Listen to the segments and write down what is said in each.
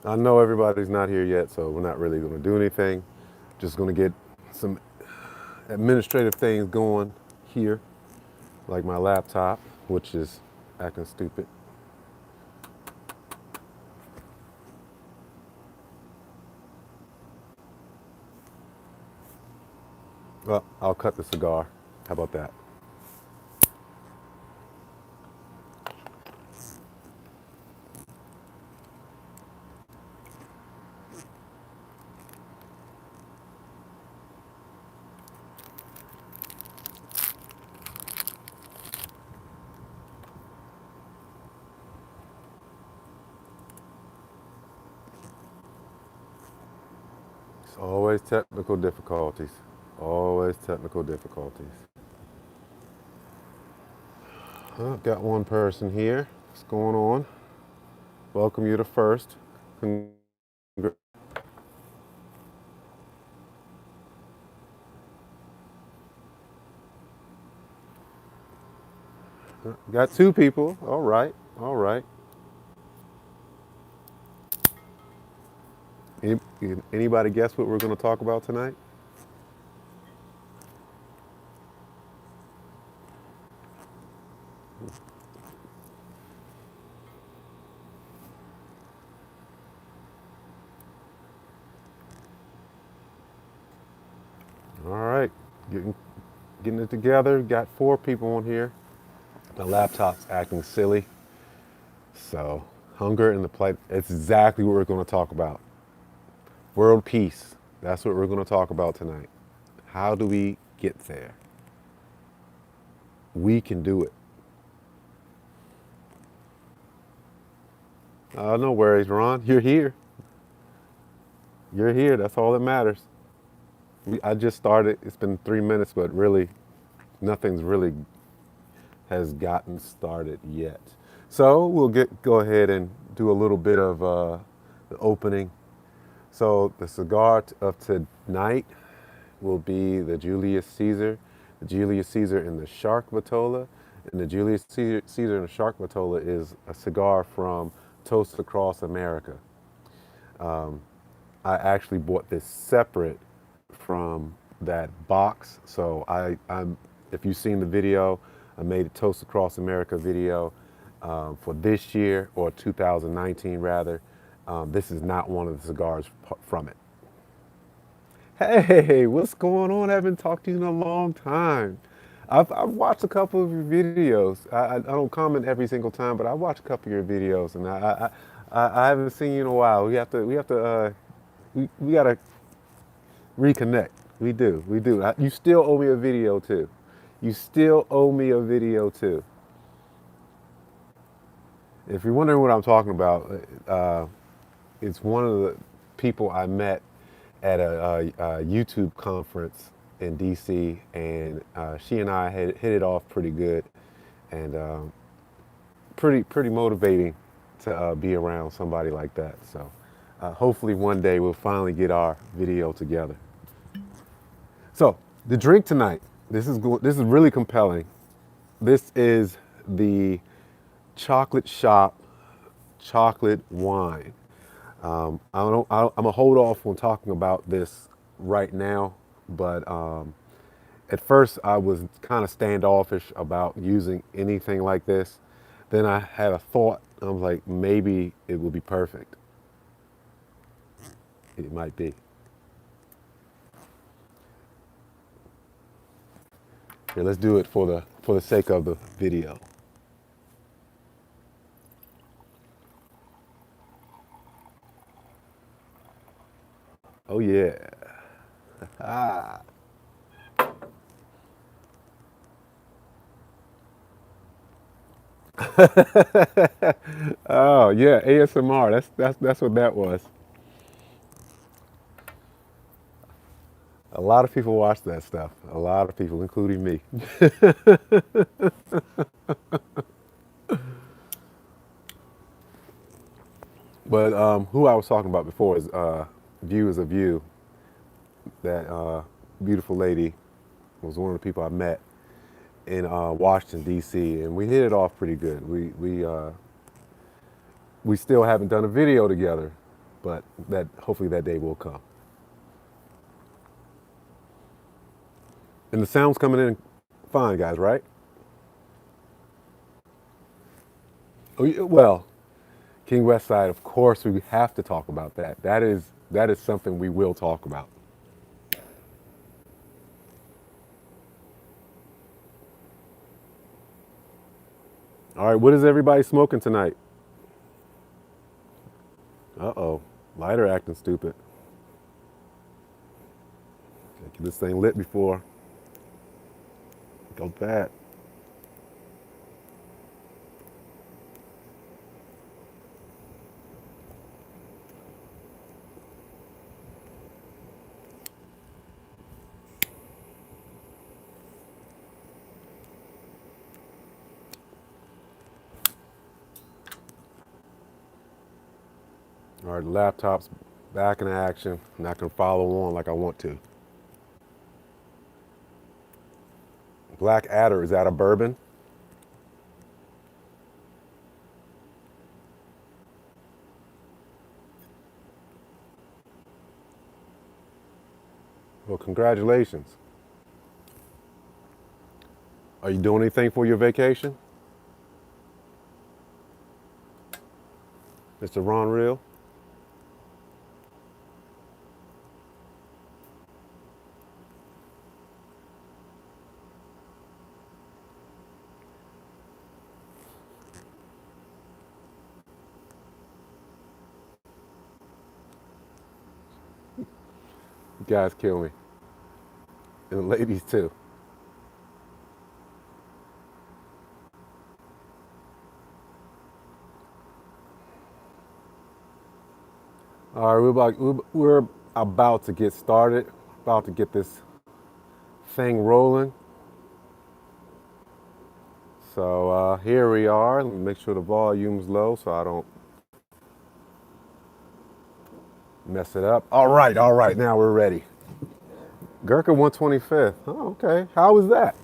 I know everybody's not here yet, so we're not really going to do anything. Just going to get some administrative things going here, like my laptop, which is acting stupid. Well, I'll cut the cigar. How about that? It's always technical difficulties. Always technical difficulties. Got one person here. What's going on? Welcome you to first. Got two people. All right. All right. Any, Anybody guess what we're going to talk about tonight? All right. Getting it together. Got four people on here. My laptop's acting silly. So, hunger and the plight. It's exactly what we're going to talk about. World peace. That's what we're going to talk about tonight. How do we get there? We can do it. No worries, Ron. You're here. You're here. That's all that matters. I just started. It's been 3 minutes, but really, nothing's really has gotten started yet. So we'll go ahead and do a little bit of the opening. So the cigar of tonight will be the Julius Caesar, in the Shark Vitola. And the Julius Caesar in the Shark Vitola is a cigar from Toast Across America. I actually bought this separate from that box. So I'm if you've seen the video, I made a Toast Across America video for this year, or 2019 rather. This is not one of the cigars from it. Hey, what's going on? I haven't talked to you in a long time. I've watched a couple of your videos. I don't comment every single time, but I watch a couple of your videos, and I haven't seen you in a while. We gotta reconnect. We do. You still owe me a video too. You still owe me a video too. If you're wondering what I'm talking about, it's one of the people I met at a YouTube conference in DC, and she and I had hit it off pretty good, and pretty motivating to be around somebody like that. So hopefully one day we'll finally get our video together. So the drink tonight, this is really compelling. This is the Chocolate Shop chocolate wine. I'm gonna hold off on talking about this right now, but at first I was kind of standoffish about using anything like this. Then I had a thought. I was like, maybe it will be perfect. It might be. Here, let's do it for the sake of the video. Oh yeah. Ah. Oh yeah, ASMR. That's what that was. A lot of people watch that stuff. A lot of people, including me. But who I was talking about before is View is a View. That beautiful lady was one of the people I met in Washington D.C. and we hit it off pretty good. We still haven't done a video together, but that hopefully that day will come. And the sound's coming in fine, guys, right? Oh, well, King West Side, of course, we have to talk about that. That is something we will talk about. All right, what is everybody smoking tonight? Uh-oh, lighter acting stupid. Get this thing lit before it goes bad. All right, the laptop's back in action. I'm not gonna follow on like I want to. Black Adder, is that a bourbon? Well, congratulations. Are you doing anything for your vacation? Mr. Ron Real? You guys kill me. And the ladies too. All right, we're about to get started, about to get this thing rolling. So here we are. Let me make sure the volume's low so I don't mess it up. All right, now we're ready. Gurkha 125th. Oh, okay. How was that?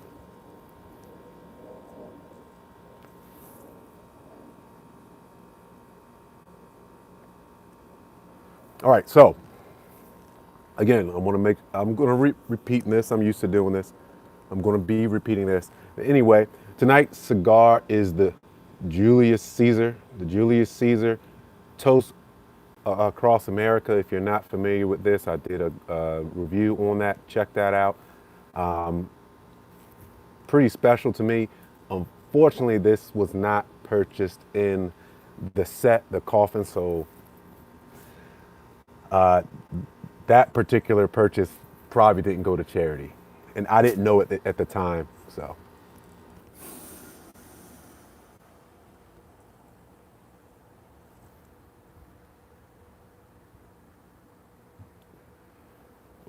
All right, so again, I'm going to repeat this. I'm used to doing this. I'm going to be repeating this. Anyway, tonight's cigar is the Julius Caesar. The Julius Caesar toast across America. If you're not familiar with this, I did a review on that. Check that out. Pretty special to me. Unfortunately, this was not purchased in the set, the coffin, so that particular purchase probably didn't go to charity. And I didn't know it at the time, so.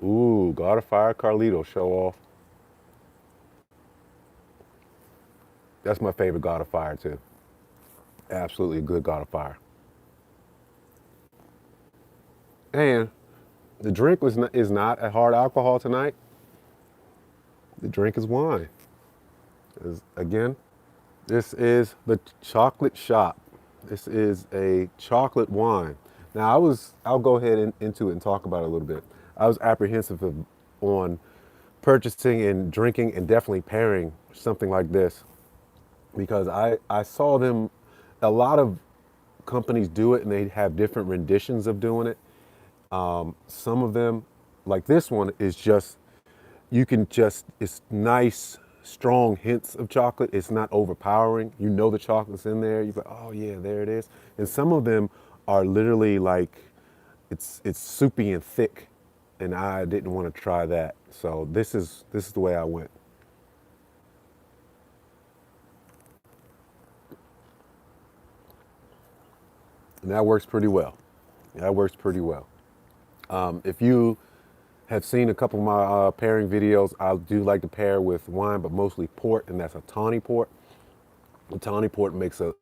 Ooh, God of Fire Carlito show off. That's my favorite God of Fire too. Absolutely a good God of Fire. And the drink is not a hard alcohol tonight. The drink is wine. Again, this is the chocolate shop. This is a chocolate wine. Now I'll go ahead into it and talk about it a little bit. I was apprehensive on purchasing and drinking and definitely pairing something like this because I saw them, a lot of companies do it and they have different renditions of doing it. Some of them, like this one, is just, it's nice, strong hints of chocolate. It's not overpowering. You know the chocolate's in there. You're like, oh yeah, there it is. And some of them are literally like, it's soupy and thick, and I didn't want to try that. So this is the way I went. And that works pretty well. That works pretty well. If you have seen a couple of my pairing videos, I do like to pair with wine, but mostly port, and that's a tawny port. The tawny port makes a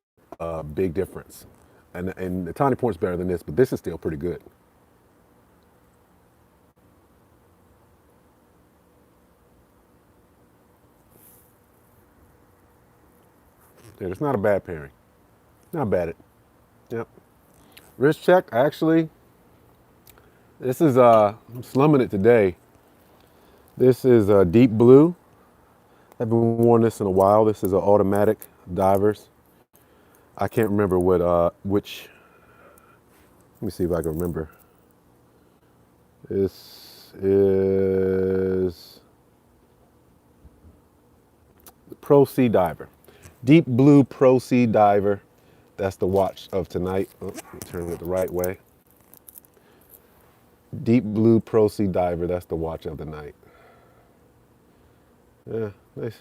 big difference. And the tawny port's better than this, but this is still pretty good. Yeah, it's not a bad pairing. Not bad. Yep. Wrist check, actually, this is, I'm slumming it today. This is a deep blue. I haven't worn this in a while. This is an automatic divers. I can't remember which, let me see if I can remember. This is the Pro Sea Diver. Deep blue Pro Sea Diver. That's the watch of tonight. Oh, turn it the right way. Deep blue Pro Sea Diver. That's the watch of the night. Yeah, nice.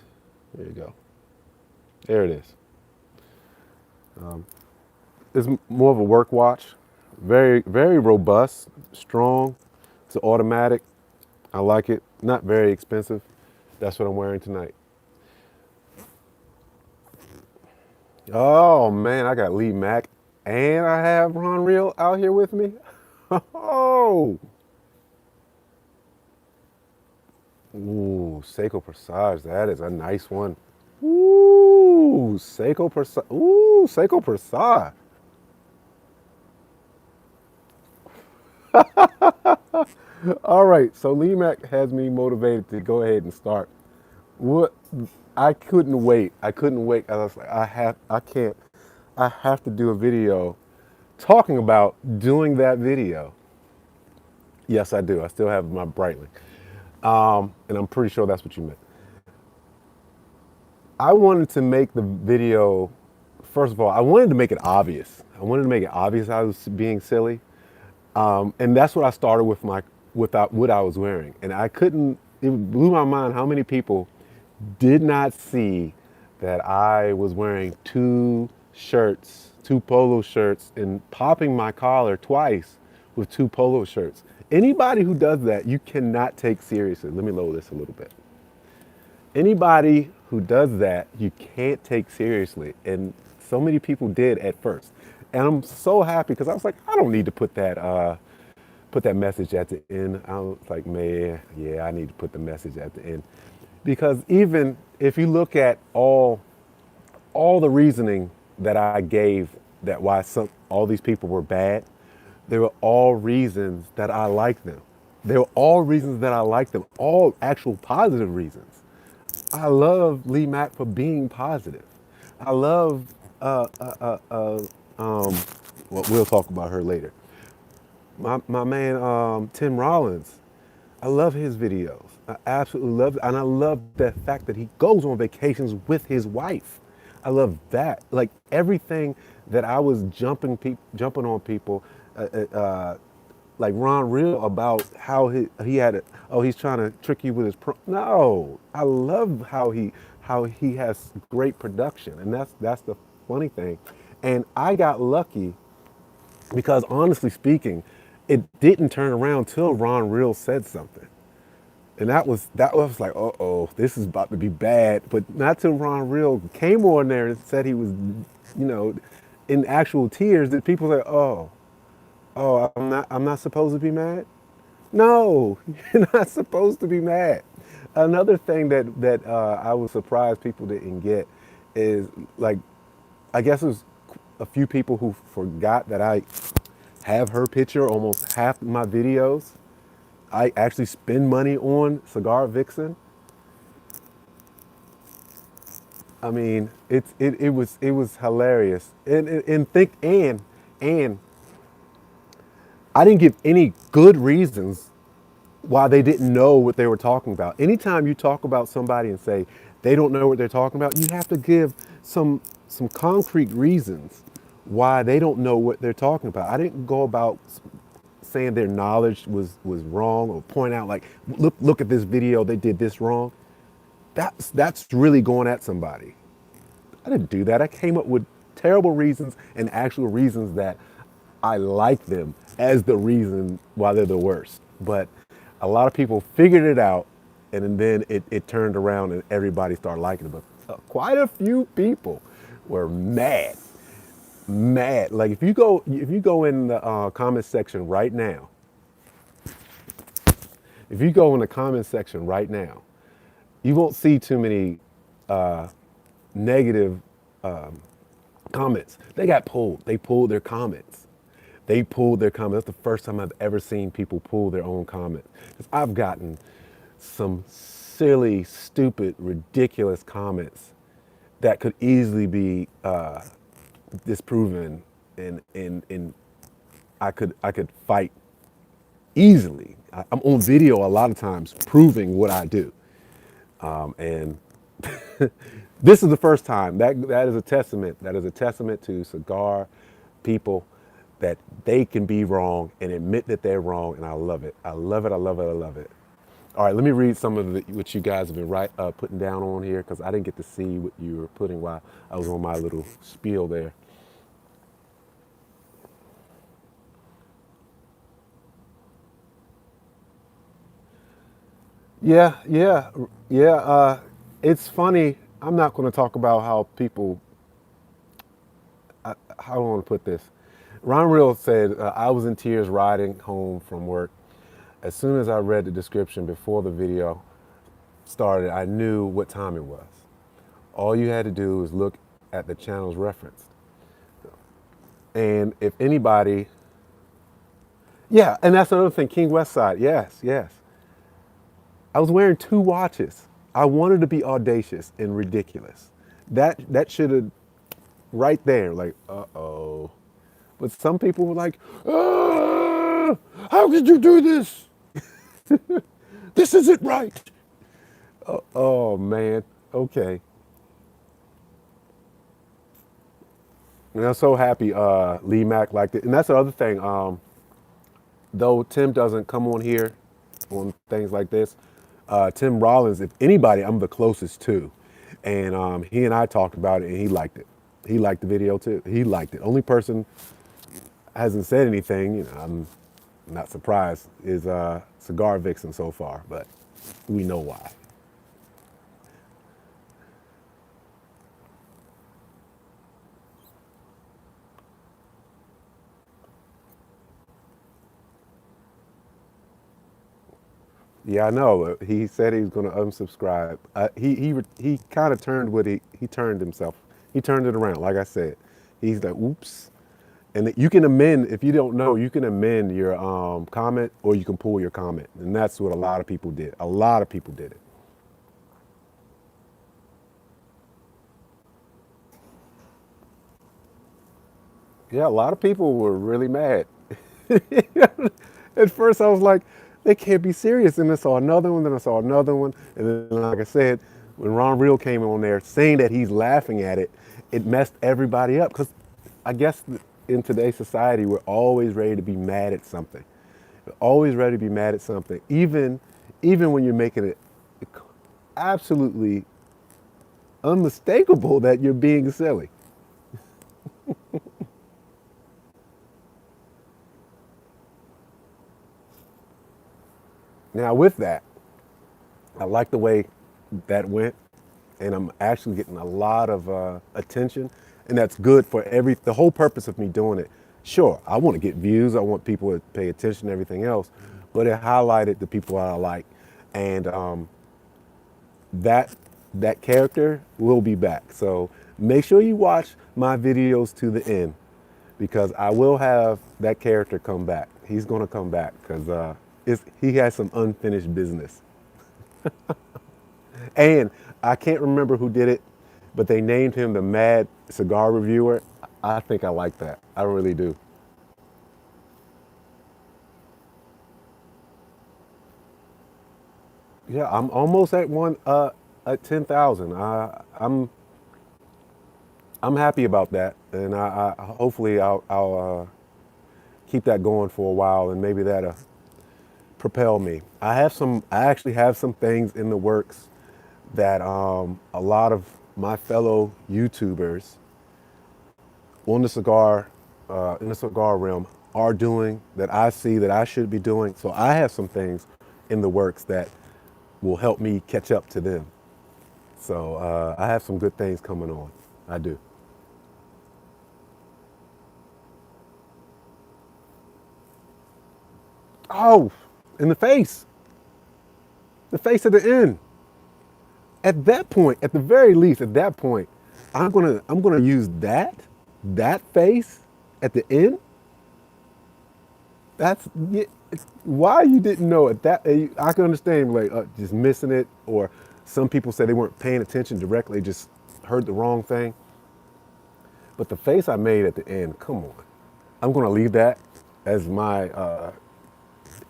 There you go. There it is. It's more of a work watch. Very, very robust, strong. It's an automatic. I like it. Not very expensive. That's what I'm wearing tonight. Oh man, I got Lee Mack and I have Ron Real out here with me. Oh, ooh, Seiko Presage. That is a nice one. Ooh, Seiko Presage. Ooh, Seiko Presage. All right, so Lee Mack has me motivated to go ahead and start. What I couldn't wait. I couldn't wait. I was like, I can't. I have to do a video talking about doing that video. Yes, I do. I still have my Breitling, and I'm pretty sure that's what you meant. I wanted to make the video. First of all, I wanted to make it obvious. I wanted to make it obvious I was being silly, and that's what I started with what I was wearing. And I couldn't. It blew my mind how many people did not see that I was wearing two shirts, two polo shirts, and popping my collar twice with two polo shirts. Anybody who does that, you cannot take seriously. Let me lower this a little bit. Anybody who does that, you can't take seriously. And so many people did at first. And I'm so happy because I was like, I don't need to put that message at the end. I was like, man, yeah, I need to put the message at the end. Because even if you look at all the reasoning that I gave that why all these people were bad, they were all reasons that I like them. They were all reasons that I like them, all actual positive reasons. I love Lee Mack for being positive. I love, well, we'll talk about her later. My man, Tim Rollins, I love his videos. I absolutely love it. And I love the fact that he goes on vacations with his wife. I love that. Like everything that I was jumping on people, like Ron Real about how he had it. Oh, he's trying to trick you with his No, I love how he has great production, and that's the funny thing. And I got lucky because honestly speaking, it didn't turn around till Ron Real said something. And that was like, uh-oh, this is about to be bad. But not till Ron Real came on there and said he was, in actual tears, that people say, oh, I'm not supposed to be mad? No, you're not supposed to be mad. Another thing that I was surprised people didn't get is like, I guess it was a few people who forgot that I have her picture almost half my videos. I actually spend money on Cigar Vixen. I mean, it was hilarious, and I didn't give any good reasons why they didn't know what they were talking about. Anytime you talk about somebody and say they don't know what they're talking about, you have to give some concrete reasons why they don't know what they're talking about. I didn't go about saying their knowledge was wrong or point out like look at this video, they did this wrong. That's really going at somebody. I didn't do that. I came up with terrible reasons and actual reasons that I like them as the reason why they're the worst. But a lot of people figured it out, and then it turned around and everybody started liking them. But quite a few people were mad, mad. Like if you go in the comment section right now, if you go in the comment section right now, you won't see too many negative comments. They got pulled. They pulled their comments. They pulled their comments. That's the first time I've ever seen people pull their own comments. 'Cause I've gotten some silly, stupid, ridiculous comments that could easily be disproven, and I could fight easily. I'm on video a lot of times proving what I do, and this is the first time that is a testament. That is a testament to cigar people that they can be wrong and admit that they're wrong, and I love it. I love it. I love it. I love it. All right, let me read some of what you guys have been putting down on here because I didn't get to see what you were putting while I was on my little spiel there. Yeah, yeah, yeah. It's funny. I'm not going to talk about how people. How do I want to put this? Ron Real said, "I was in tears riding home from work. As soon as I read the description before the video started, I knew what time it was. All you had to do was look at the channels referenced. And if anybody, yeah, and that's another thing, King Westside, yes, yes. I was wearing two watches. I wanted to be audacious and ridiculous. That should have right there, like, uh-oh. But some people were like, ah, how could you do this? This isn't right. Oh man, okay. And I'm so happy Lee Mack liked it. And that's the other thing. Though Tim doesn't come on here on things like this, Tim Rollins, if anybody, I'm the closest to. And he and I talked about it and he liked it. He liked the video too. He liked it. Only person hasn't said anything, you know, I'm not surprised, is Cigar Vixen so far, but we know why. Yeah, I know. He said he was going to unsubscribe. He kind of turned what he turned himself. He turned it around. Like I said, he's like, oops. And you can amend if you don't know. You can amend your comment, or you can pull your comment, and that's what a lot of people did. A lot of people did it. Yeah, a lot of people were really mad. At first, I was like, they can't be serious. And I saw another one, then I saw another one. And then, like I said, when Ron Real came on there saying that he's laughing at it, it messed everybody up. Because I guess in today's society, we're always ready to be mad at something. We're always ready to be mad at something, even when you're making it absolutely unmistakable that you're being silly. Now, with that, I like the way that went, and I'm actually getting a lot of attention, and that's good for the whole purpose of me doing it. Sure, I want to get views, I want people to pay attention and everything else, but it highlighted the people I like, and that that character will be back. So make sure you watch my videos to the end because I will have that character come back. He's going to come back because he has some unfinished business. And I can't remember who did it, but they named him the Mad Cigar Reviewer. I think I like that. I really do. Yeah, I'm almost at 10,000. I'm happy about that, and I hopefully I'll keep that going for a while, and maybe that'll propel me. I actually have some things in the works that a lot of my fellow YouTubers on the cigar in the cigar realm are doing that I see that I should be doing. So I have some things in the works that will help me catch up to them. So I have some good things coming on. I do. Oh, in the face at the end. At that point, at the very least, at that point, I'm gonna use that face at the end. That's yeah, why you didn't know it. That I can understand like just missing it, or some people say they weren't paying attention directly, just heard the wrong thing. But the face I made at the end, come on, I'm gonna leave that as my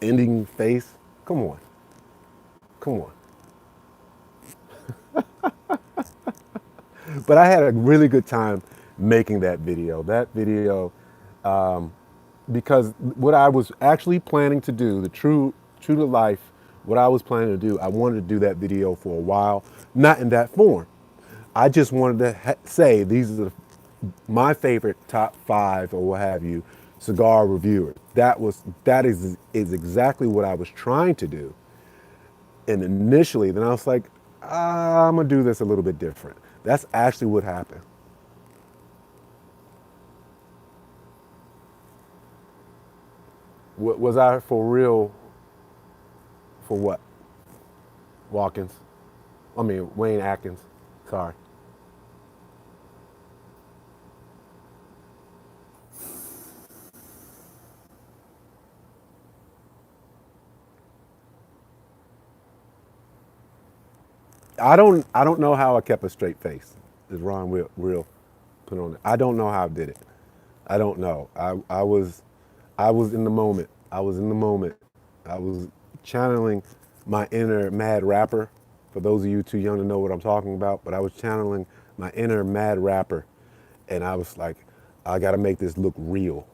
ending face. Come on, come on. But I had a really good time making that video. That video, because what I was actually planning to do, the true to life, what I was planning to do, I wanted to do that video for a while, not in that form. I just wanted to say these are my favorite top 5 or what have you cigar reviewers. That is exactly what I was trying to do. And initially, then I was like, I'm gonna do this a little bit different. That's actually what happened. Was I for real? For what? Watkins. I mean Wayne Atkins. Sorry. I don't know how I kept a straight face. Is Ron real put on it? I don't know how I did it. I don't know. I was in the moment. I was in the moment. I was channeling my inner mad rapper. For those of you too young to know what I'm talking about, but I was channeling my inner mad rapper, and I was like, I got to make this look real,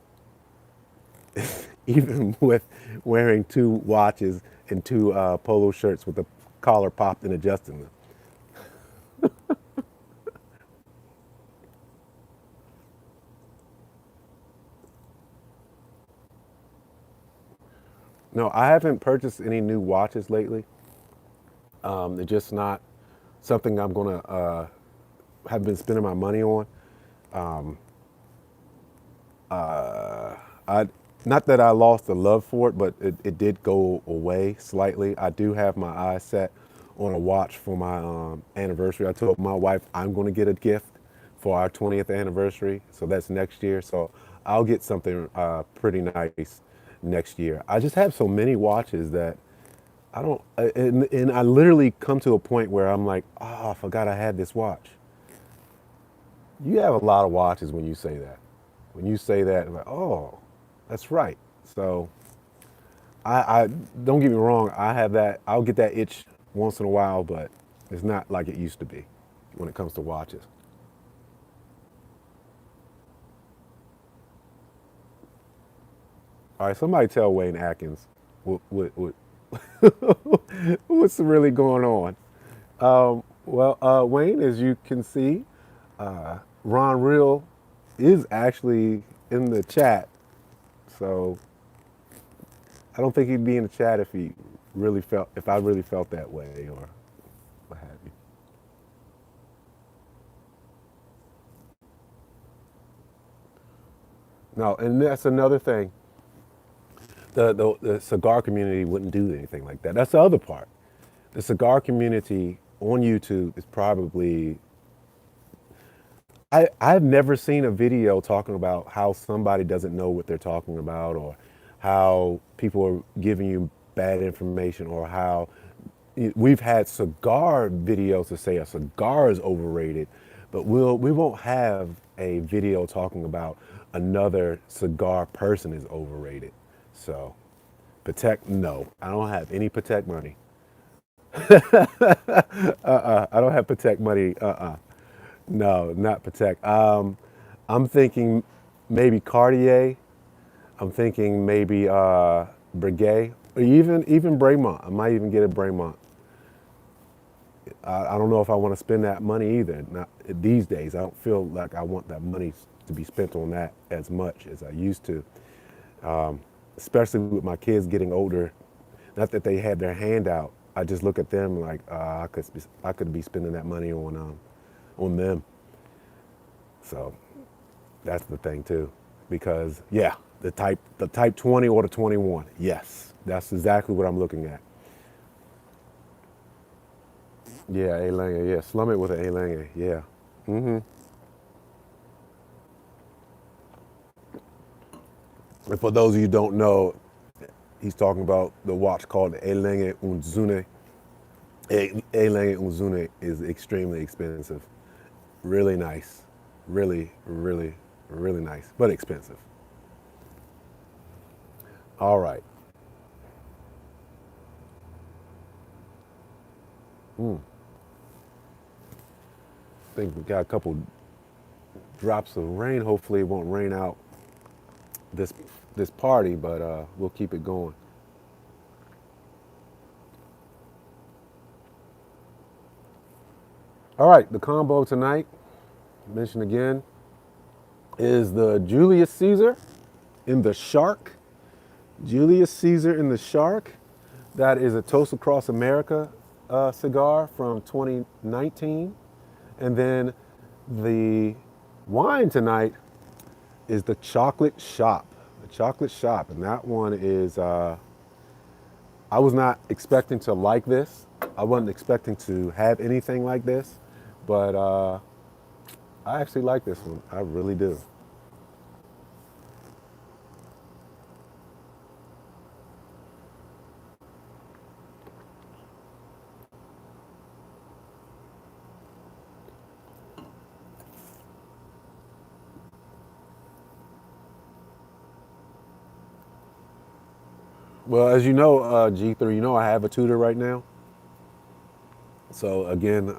even with wearing 2 watches and 2 polo shirts with the collar popped and adjusting them. No, I haven't purchased any new watches lately. They're just not something I'm gonna have been spending my money on. I not that I lost the love for it, but it did go away slightly. I do have my eyes set on a watch for my anniversary. I told my wife I'm going to get a gift for our 20th anniversary, so that's next year. So I'll get something pretty nice next year. I just have so many watches that I don't, and I literally come to a point where I'm like, oh, I forgot I had this watch. You have a lot of watches when you say that. When you say that, I'm like, oh, that's right. So I don't get me wrong. I have that. I'll get that itch once in a while, but it's not like it used to be when it comes to watches. All right, somebody tell Wayne Atkins what what's really going on. Wayne, as you can see, Ron Real is actually in the chat. So I don't think he'd be in the chat if I really felt that way or what have you. No, and that's another thing. The cigar community wouldn't do anything like that. That's the other part. The cigar community on YouTube is probably I've never seen a video talking about how somebody doesn't know what they're talking about, or how people are giving you bad information, or how we've had cigar videos to say a cigar is overrated, but we won't have a video talking about another cigar person is overrated. So Patek, no, I don't have any Patek money. I don't have Patek money. No, not Patek. I'm thinking maybe Cartier. I'm thinking maybe Breguet, or even Bremont. I might even get a Bremont. I don't know if I want to spend that money either. Not these days. I don't feel like I want that money to be spent on that as much as I used to. Especially with my kids getting older. Not that they had their hand out. I just look at them like I could be spending that money on them. So that's the thing too, because yeah, the type 20 or the 21. Yes, that's exactly what I'm looking at. Yeah, A Lange. Yeah, slum it with an A Lange. Yeah. hmm And for those of you who don't know, he's talking about the watch called the A Lange Unzune. A Lange Unzune is extremely expensive. Really nice. Really, really, really nice, but expensive. All right. Mm. I think we got a couple drops of rain. Hopefully, it won't rain out this this party, but we'll keep it going. All right, the combo tonight, mentioned again, is the Julius Caesar in the Shark. Julius Caesar in the Shark. That is a Toast Across America cigar from 2019. And then the wine tonight is the Chocolate Shop. The Chocolate Shop. And that one is, I was not expecting to like this. I wasn't expecting to have anything like this. But I actually like this one. I really do. Well, as you know, G3, you know I have a tutor right now. So again,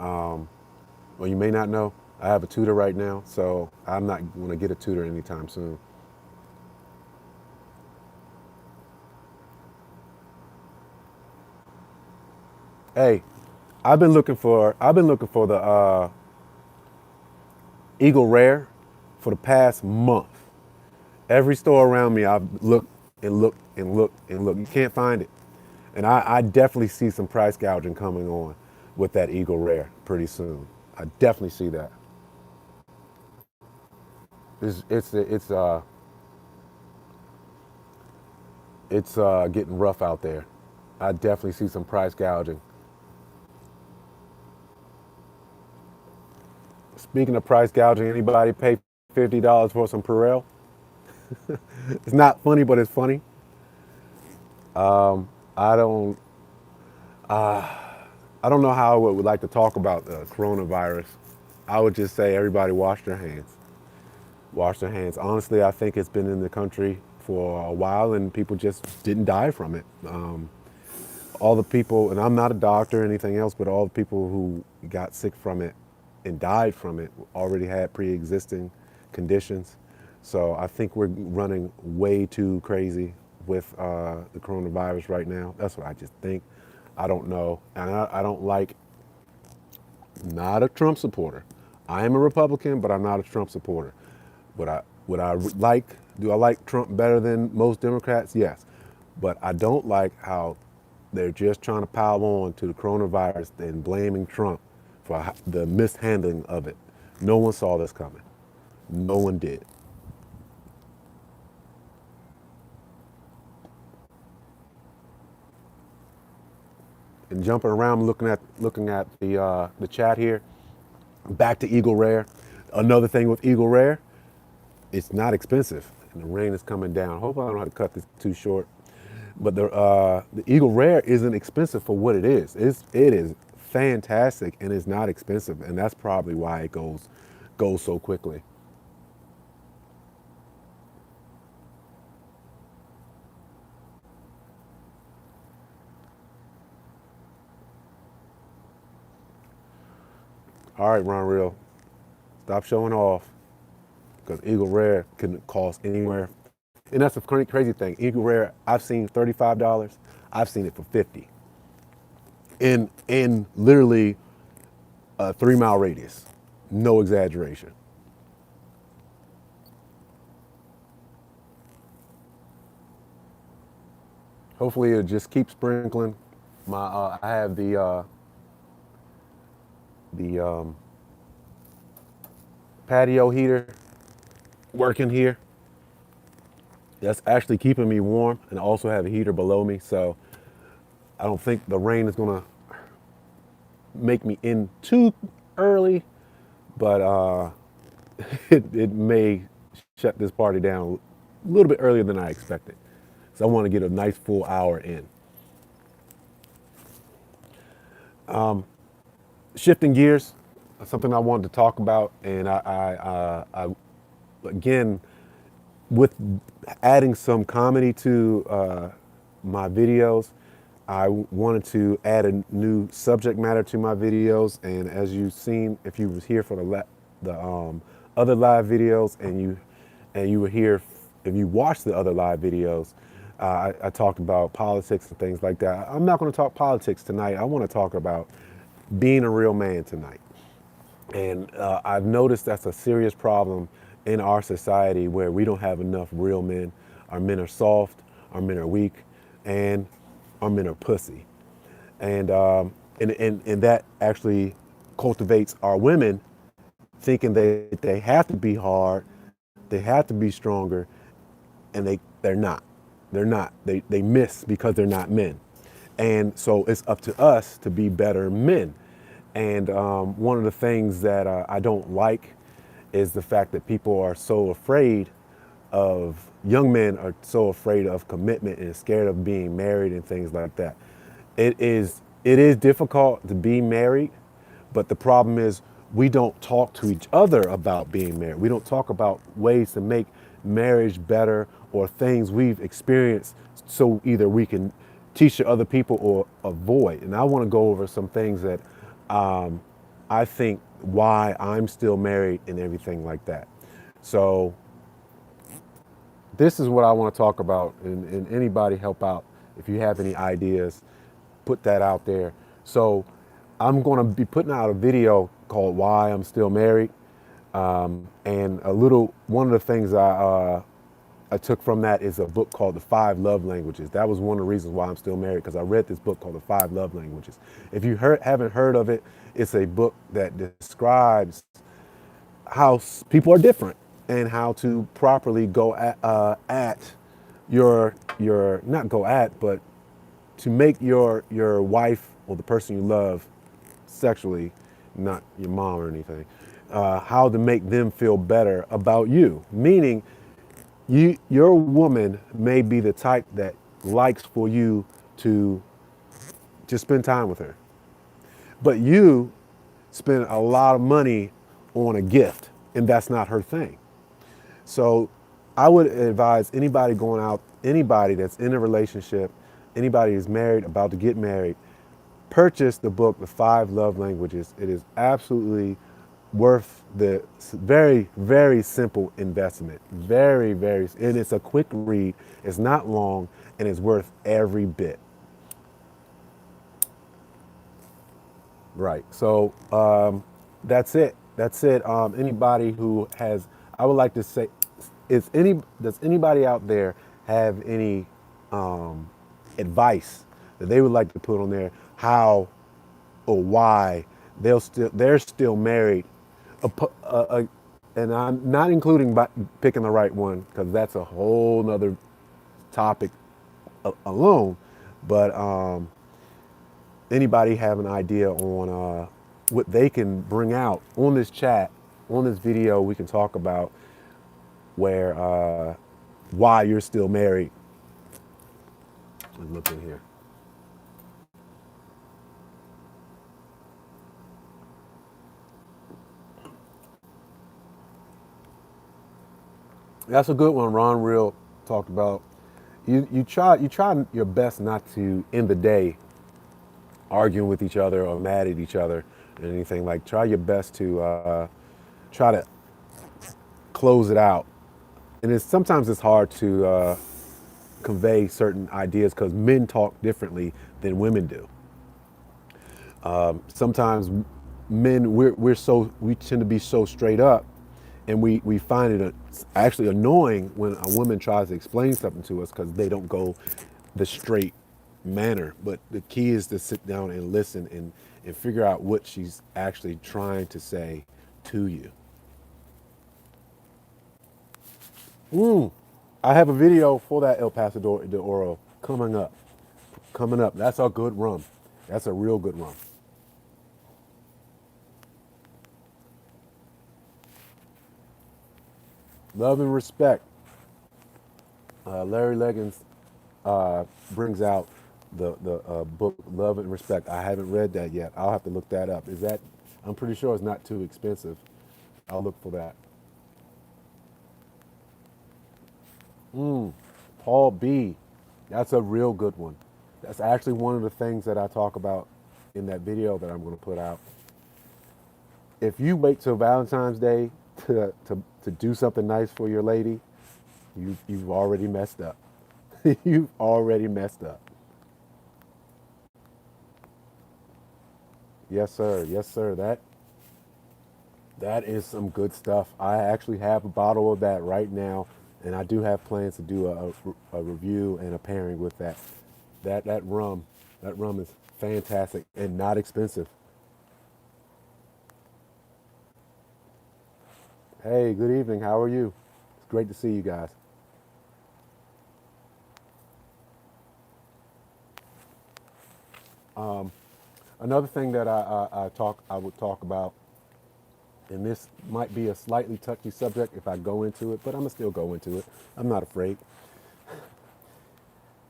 well, you may not know, I have a tutor right now. So I'm not going to get a tutor anytime soon. Hey, I've been looking for the Eagle Rare for the past month. Every store around me, I've looked and looked and looked and looked. You can't find it. And I definitely see some price gouging coming on with that Eagle Rare pretty soon. I definitely see that. It's getting rough out there. I definitely see some price gouging. Speaking of price gouging, anybody pay $50 for some Perel? It's not funny, but it's funny. I don't I don't know how I would like to talk about the coronavirus. I would just say everybody wash their hands. Wash their hands. Honestly, I think it's been in the country for a while and people just didn't die from it. All the people, and I'm not a doctor or anything else, but all the people who got sick from it and died from it already had pre-existing conditions. So I think we're running way too crazy with the coronavirus right now. That's what I just think. I don't know. And I don't like, not a Trump supporter. I am a Republican, but I'm not a Trump supporter. Would I like, do I like Trump better than most Democrats? Yes. But I don't like how they're just trying to pile on to the coronavirus and blaming Trump for the mishandling of it. No one saw this coming. No one did. And jumping around, looking at the chat here. Back to Eagle Rare. Another thing with Eagle Rare, it's not expensive, and the rain is coming down. Hope I don't have to cut this too short. But the Eagle Rare isn't expensive for what it is. It is fantastic, and it's not expensive, and that's probably why it goes so quickly. All right, Ron Real, stop showing off, because Eagle Rare can cost anywhere. And that's the crazy thing. Eagle Rare, I've seen $35. I've seen it for 50. In literally a 3 mile radius. No exaggeration. Hopefully it'll just keep sprinkling. I have the patio heater working here. That's actually keeping me warm, and I also have a heater below me, so I don't think the rain is gonna make me in too early, but it may shut this party down a little bit earlier than I expected. So I want to get a nice full hour in. Shifting gears, something I wanted to talk about, and I again, with adding some comedy to my videos, I wanted to add a new subject matter to my videos. And as you've seen, if you was here for the other live videos, and you were here, if you watched the other live videos, I talked about politics and things like that. I'm not going to talk politics tonight. I want to talk about being a real man tonight. And I've noticed that's a serious problem in our society where we don't have enough real men. Our men are soft, our men are weak, and our men are pussy. And that actually cultivates our women thinking they have to be hard, they have to be stronger, and they're not. They're not. They miss because they're not men. And so it's up to us to be better men. And one of the things that I don't like is the fact that people are so afraid of, young men are so afraid of commitment and scared of being married and things like that. It is difficult to be married, but the problem is we don't talk to each other about being married. We don't talk about ways to make marriage better or things we've experienced so either we can teach to other people or avoid. And I want to go over some things that I think why I'm still married and everything like that. So this is what I want to talk about, and anybody help out if you have any ideas, put that out there. So I'm going to be putting out a video called Why I'm Still Married. And one of the things I took from that is a book called The 5 Love Languages. That was one of the reasons why I'm still married, because I read this book called The 5 Love Languages. If you haven't heard of it, it's a book that describes how people are different and how to properly go at your not go at, but to make your wife or the person you love sexually, not your mom or anything, how to make them feel better about you. Meaning, your woman may be the type that likes for you to just spend time with her, but you spend a lot of money on a gift, and that's not her thing. So I would advise anybody going out, anybody that's in a relationship, anybody who's married, about to get married, purchase the book, The 5 Love Languages. It is absolutely worth the very, very simple investment. Very, very, and it's a quick read. It's not long, and it's worth every bit. Right. So that's it. That's it. Anybody who has, I would like to say, does anybody out there have any advice that they would like to put on there, how or why they're still married, and I'm not including picking the right one, because that's a whole nother topic alone. But anybody have an idea on what they can bring out on this chat, on this video, we can talk about where why you're still married. Let's look in here. That's a good one. Ron Real talked about you try your best not to end the day arguing with each other or mad at each other or anything. Like, try your best to try to close it out. And sometimes it's hard to convey certain ideas because men talk differently than women do. Sometimes men, we tend to be so straight up, and we find it actually annoying when a woman tries to explain something to us because they don't go the straight manner. But the key is to sit down and listen and figure out what she's actually trying to say to you. I have a video for that El Paso de Oro coming up. Coming up. That's a good rum. That's a real good rum. Love and Respect. Larry Leggins brings out the book Love and Respect. I haven't read that yet. I'll have to look that up. Is that? I'm pretty sure it's not too expensive. I'll look for that. Paul B. That's a real good one. That's actually one of the things that I talk about in that video that I'm going to put out. If you wait till Valentine's Day to do something nice for your lady, you've already messed up. You've already messed up. Yes, sir. Yes, sir. That is some good stuff. I actually have a bottle of that right now, and I do have plans to do a review and a pairing with that. That rum is fantastic and not expensive. Hey, good evening. How are you? It's great to see you guys. Another thing that I would talk about, and this might be a slightly touchy subject if I go into it, but I'm gonna still go into it. I'm not afraid.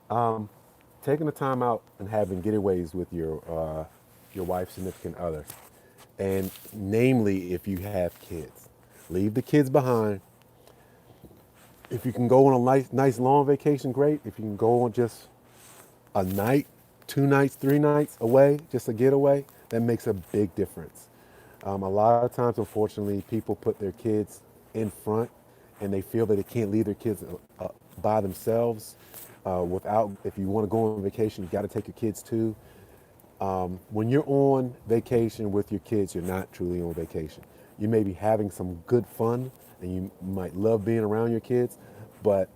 Taking the time out and having getaways with your wife's significant other, and namely if you have kids, leave the kids behind. If you can go on a nice long vacation, great. If you can go on just a night, 2 nights, 3 nights away, just a getaway, that makes a big difference. A lot of times, unfortunately, people put their kids in front and they feel that they can't leave their kids by themselves without, if you want to go on vacation, you got to take your kids too. When you're on vacation with your kids, you're not truly on vacation. You may be having some good fun and you might love being around your kids, but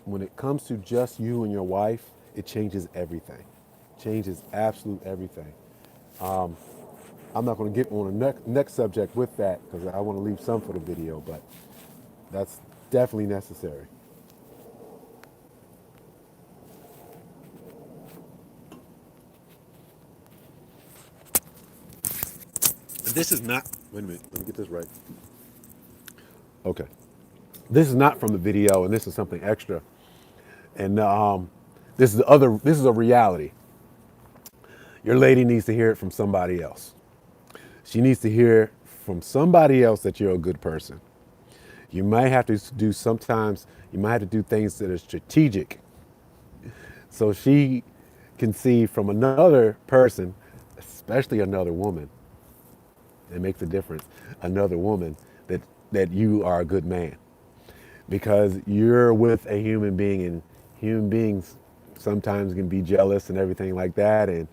when it comes to just you and your wife, it changes everything. Changes absolute everything. I'm not going to get on the next subject with that because I want to leave some for the video, but that's definitely necessary. This is not, wait a minute, let me get this right. Okay. This is not from the video, and this is something extra. And this is a reality. Your lady needs to hear it from somebody else. She needs to hear from somebody else that you're a good person. You might have to do sometimes, you might have to do things that are strategic. So she can see from another person, especially another woman, it makes a difference, another woman, that you are a good man. Because you're with a human being, and human beings sometimes can be jealous and everything like that, and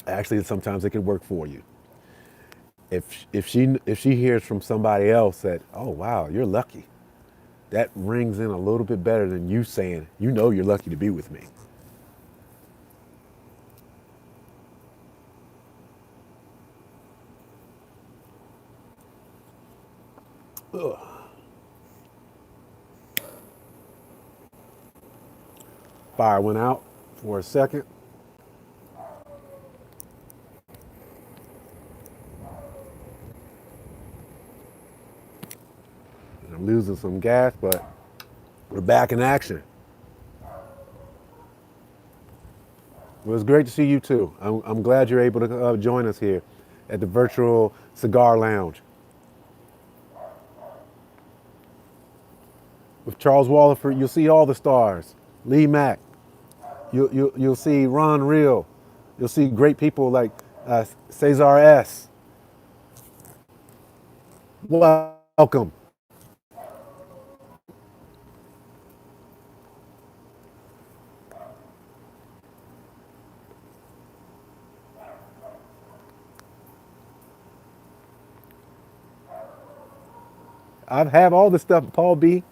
actually sometimes it can work for you. If she hears from somebody else that, oh wow, you're lucky, that rings in a little bit better than you saying, you know, you're lucky to be with me. Fire went out for a second. I'm losing some gas, but we're back in action. It was great to see you too. I'm glad you're able to join us here at the virtual cigar lounge with Charles Walliford. You'll see all the stars. Lee Mack. You'll see Ron Real. You'll see great people like Cesar S. Welcome. I have all this stuff. Paul B.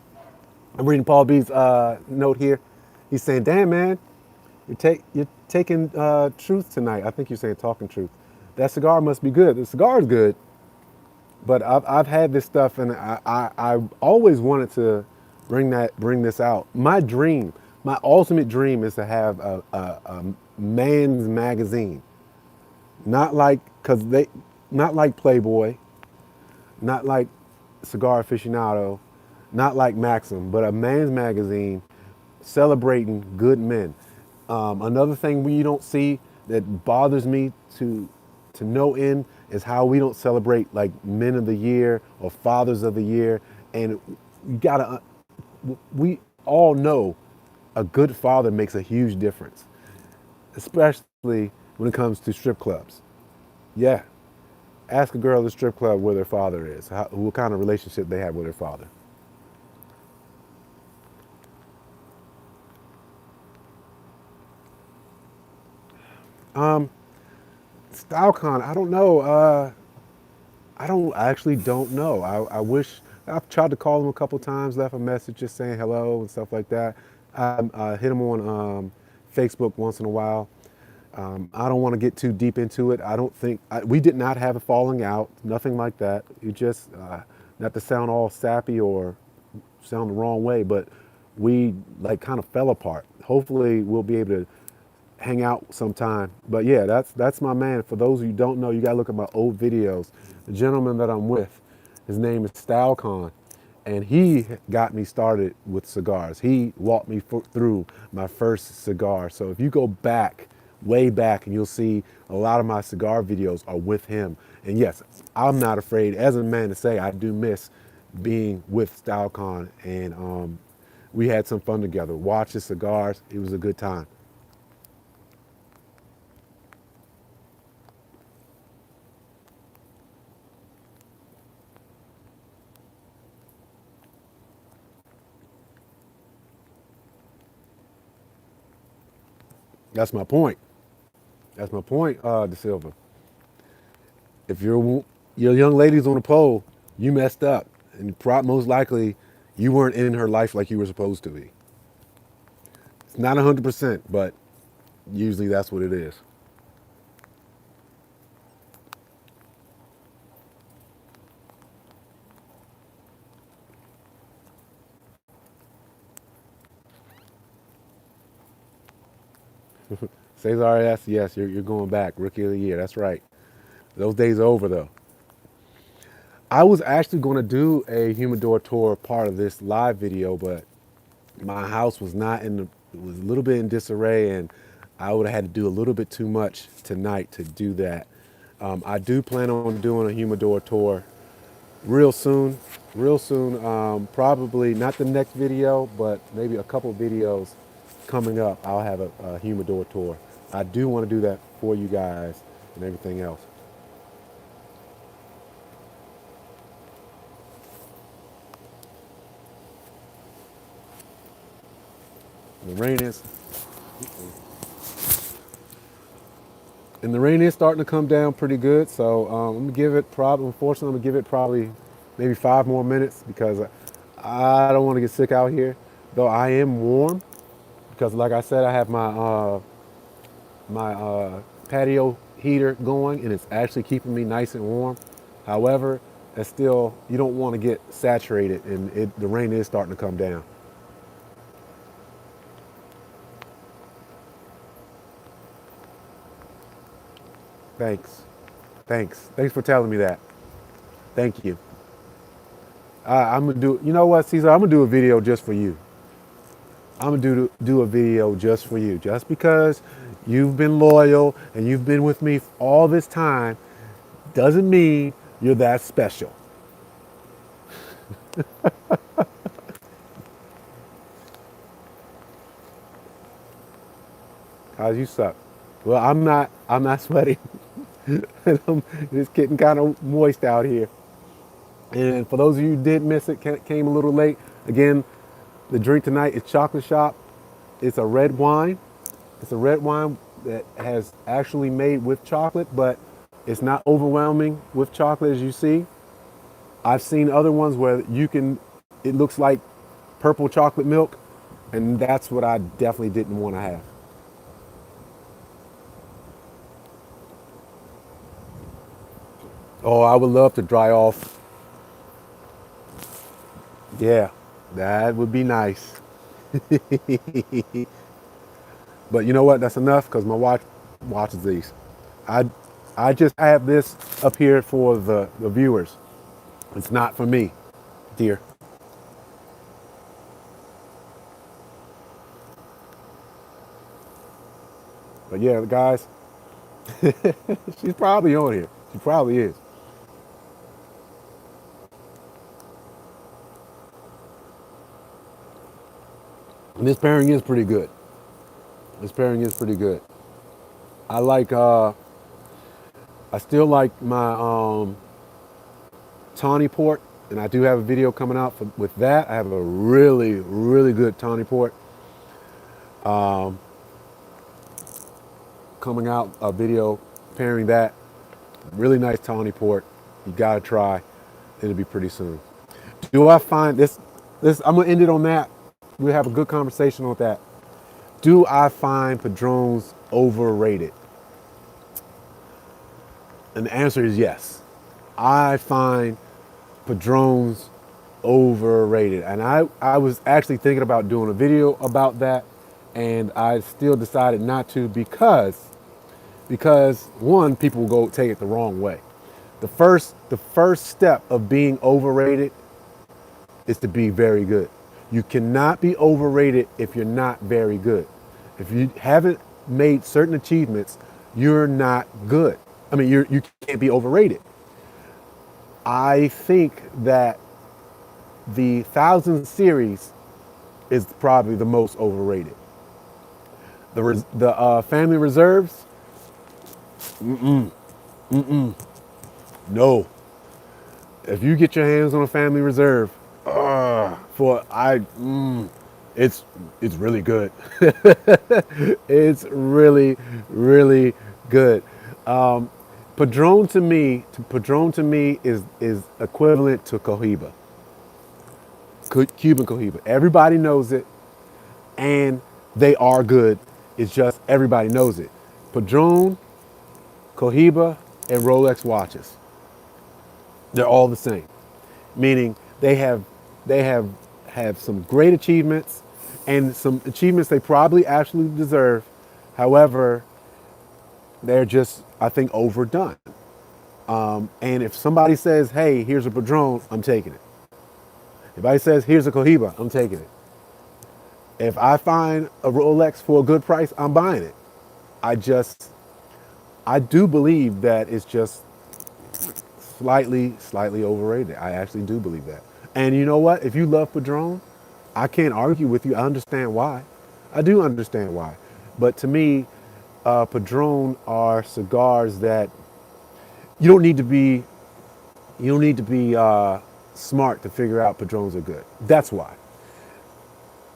I'm reading Paul B's note here. He's saying, "Damn man, you're taking truth tonight. I think you're saying talking truth. That cigar must be good. The cigar is good, but I've had this stuff, and I always wanted to bring this out. My dream, my ultimate dream, is to have a man's magazine, not like not like Playboy, not like Cigar Aficionado, not like Maxim, but a man's magazine celebrating good men. Another thing we don't see that bothers me to no end is how we don't celebrate like men of the year or fathers of the year. And you gotta, we all know a good father makes a huge difference, especially when it comes to strip clubs. Yeah, ask a girl at the strip club where their father is, what kind of relationship they have with their father. StyleCon, I don't know. I actually don't know. I wish I've tried to call him a couple times, left a message just saying hello and stuff like that. I hit him on Facebook once in a while. I don't want to get too deep into it. I don't think we did not have a falling out, nothing like that. You just not to sound all sappy or sound the wrong way, but we like kind of fell apart. Hopefully, we'll be able to hang out sometime. But yeah, that's my man. For those of you who don't know, you gotta look at my old videos. The gentleman that I'm with, his name is StyleCon, and he got me started with cigars. He walked me through my first cigar. So if you go back, way back, and you'll see a lot of my cigar videos are with him. And yes, I'm not afraid as a man to say I do miss being with StyleCon, and we had some fun together. Watch his cigars. It was a good time. That's my point. That's my point, De Silva. If your young lady's on a pole, you messed up, and most likely you weren't in her life like you were supposed to be. It's not 100%, but usually that's what it is. Cesar, yes, you're going back. Rookie of the year. That's right. Those days are over though. I was actually going to do a humidor tour part of this live video, but my house was not in the, it was a little bit in disarray, and I would have had to do a little bit too much tonight to do that. I do plan on doing a humidor tour real soon, real soon. Probably not the next video, but maybe a couple videos coming up. I'll have a humidor tour. I do want to do that for you guys and everything else. The rain is, and the rain is starting to come down pretty good. So I'm gonna give it probably. Unfortunately, I'm gonna give it probably maybe 5 more minutes because I don't want to get sick out here. Though I am warm because, like I said, I have my patio heater going, and it's actually keeping me nice and warm. However, that's still you don't want to get saturated, and the rain is starting to come down. Thanks, thanks for telling me that. Thank you. I'm gonna do. You know what, Caesar? I'm gonna do a video just for you. I'm gonna do a video just for you, just because you've been loyal and you've been with me all this time. Doesn't mean you're that special. Cause you suck. Well, I'm not. I'm not sweating. And it's getting kind of moist out here. And for those of you who did miss it, came a little late. Again, the drink tonight is Chocolate Shop. It's a red wine. It's a red wine that has actually made with chocolate, but it's not overwhelming with chocolate as you see. I've seen other ones where it looks like purple chocolate milk, and that's what I definitely didn't want to have. Oh, I would love to dry off. Yeah, that would be nice. But you know what? That's enough because my wife watches these. I, I just have this up here for the viewers. It's not for me, dear. But yeah, guys, she's probably on here. She probably is. And this pairing is pretty good. This pairing is pretty good. I like. I still like my tawny port, and I do have a video coming out with that. I have a really, really good tawny port coming out. A video pairing that. Really nice tawny port. You gotta try. It'll be pretty soon. Do I find this? I'm gonna end it on that. We'll have a good conversation on that. Do I find Padrones overrated? And the answer is yes. I find Padrones overrated. And I was actually thinking about doing a video about that, and I still decided not to because one, people will go take it the wrong way. The first step of being overrated is to be very good. You cannot be overrated if you're not very good. If you haven't made certain achievements, you're not good. I mean, you can't be overrated. I think that the 1000 series is probably the most overrated. The family reserves, no. If you get your hands on a family reserve, for I, it's really good. It's really, really good. Padrone to me is equivalent to Cohiba, Cuban Cohiba. Everybody knows it, and they are good. It's just everybody knows it. Padrone, Cohiba, and Rolex watches. They're all the same, meaning they have some great achievements and some achievements they probably actually deserve. However, they're just, I think, overdone. And if somebody says, "Hey, here's a Padrone," I'm taking it. If somebody says, "Here's a Cohiba," I'm taking it. If I find a Rolex for a good price, I'm buying it. I just, I do believe that it's just slightly overrated. I actually do believe that. And you know what? If you love Padron, I can't argue with you. I understand why. I do understand why. But to me, Padron are cigars that you don't need to be you don't need to be smart to figure out Padrones are good. That's why.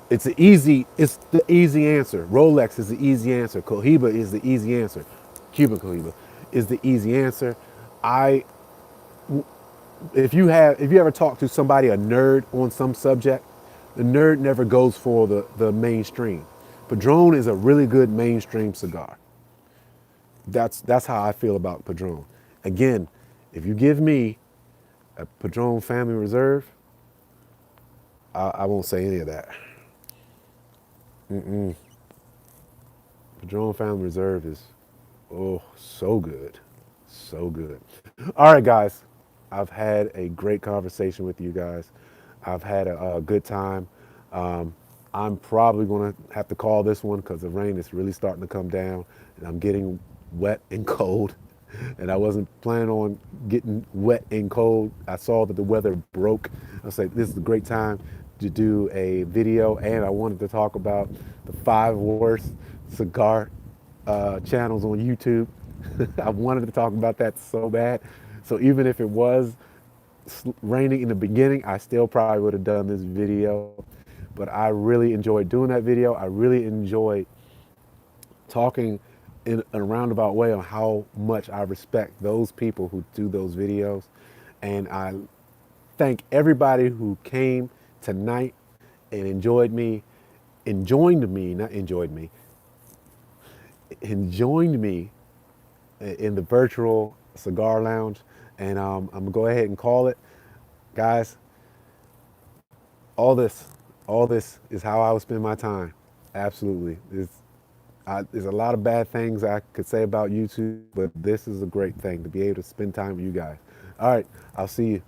It's the easy answer. Rolex is the easy answer. Cohiba is the easy answer. Cuban Cohiba is the easy answer. I if you ever talk to somebody, a nerd on some subject, the nerd never goes for the mainstream. Padron is a really good mainstream cigar. That's how I feel about Padron. Again, if you give me a Padron Family Reserve, I won't say any of that. Padron Family Reserve is, oh, so good. So good. All right, guys. I've had a great conversation with you guys. I've had a good time. Um, I'm probably going to have to call this one because the rain is really starting to come down and I'm getting wet and cold. And I wasn't planning on getting wet and cold. I saw that the weather broke. I was like, this is a great time to do a video. And I wanted to talk about the 5 worst cigar channels on YouTube. I wanted to talk about that so bad. So even if it was raining in the beginning, I still probably would have done this video. But I really enjoyed doing that video. I really enjoyed talking in a roundabout way on how much I respect those people who do those videos. And thank everybody who came tonight and not enjoyed me, enjoined me in the virtual cigar lounge. And I'm gonna go ahead and call it, guys. All this, all this is how I would spend my time. Absolutely, there's a lot of bad things I could say about YouTube, but this is a great thing to be able to spend time with you guys. All right, I'll see you.